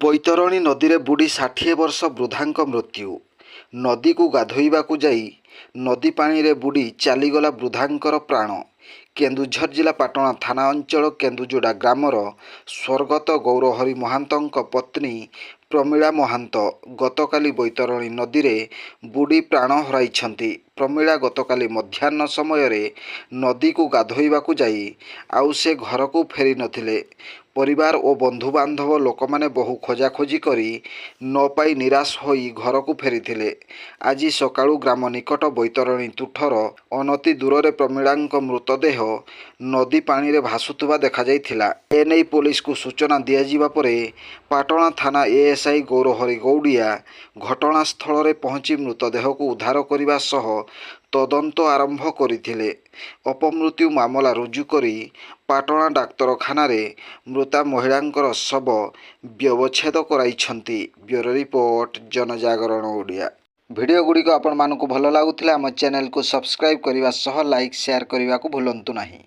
ବୈତରଣୀ ନଦୀରେ ବୁଡ଼ି 60 ବର୍ଷ ବୃଦ୍ଧାଙ୍କ ମୃତ୍ୟୁ। ନଦୀକୁ ଗାଧୋଇବାକୁ ଯାଇ ନଦୀ ପାଣିରେ ବୁଡ଼ି ଚାଲିଗଲା ବୃଦ୍ଧାଙ୍କର ପ୍ରାଣ। କେନ୍ଦୁଝର ଜିଲ୍ଲା ପାଟଣା ଥାନା ଅଞ୍ଚଳ କେନ୍ଦୁଯୋଡ଼ା ଗ୍ରାମର ସ୍ୱର୍ଗତ ଗୌରହରି ମହାନ୍ତଙ୍କ ପତ୍ନୀ ପ୍ରମିଳା ମହାନ୍ତ ଗତକାଲି ବୈତରଣୀ ନଦୀରେ ବୁଡ଼ି ପ୍ରାଣ ହରାଇଛନ୍ତି। ପ୍ରମିଳା ଗତକାଲି ମଧ୍ୟାହ୍ନ ସମୟରେ ନଦୀକୁ ଗାଧୋଇବାକୁ ଯାଇ ଆଉ ସେ ଘରକୁ ଫେରି ନଥିଲେ। ପରିବାର ଓ ବନ୍ଧୁବାନ୍ଧବ ଲୋକମାନେ ବହୁ ଖୋଜାଖୋଜି କରି ନ ପାଇ ନିରାଶ ହୋଇ ଘରକୁ ଫେରିଥିଲେ। ଆଜି ସକାଳୁ ଗ୍ରାମ ନିକଟ ବୈତରଣୀ ତୁଠର ଅନତି ଦୂରରେ ପ୍ରମିଳାଙ୍କ ମୃତଦେହ ନଦୀ ପାଣିରେ ଭାସୁଥିବା ଦେଖାଯାଇଥିଲା। ଏନେଇ ପୋଲିସକୁ ସୂଚନା ଦିଆଯିବା ପରେ ପାଟଣା ଥାନା ଏଏସ୍ଆଇ ଗୌରହରି ଗୌଡ଼ିଆ ଘଟଣାସ୍ଥଳରେ ପହଞ୍ଚି ମୃତଦେହକୁ ଉଦ୍ଧାର କରିବା ସହ ତଦନ୍ତ ଆରମ୍ଭ କରିଥିଲେ। ଅପମୃତ୍ୟୁ ମାମଲା ରୁଜୁ କରି ପାଟଣା ଡାକ୍ତରଖାନାରେ ମୃତା ମହିଳାଙ୍କର ଶବ ବ୍ୟବଚ୍ଛେଦ କରାଇଛନ୍ତି। Bureau report, Janajagaran Odia. Video ଗୁଡ଼ିକ ଆପଣମାନଙ୍କୁ ଭଲ ଲାଗୁଥିଲେ ଆମ ଚ୍ୟାନେଲକୁ ସବସ୍କ୍ରାଇବ୍ କରିବା ସହ ଲାଇକ୍ ସେୟାର କରିବାକୁ ଭୁଲନ୍ତୁ ନାହିଁ।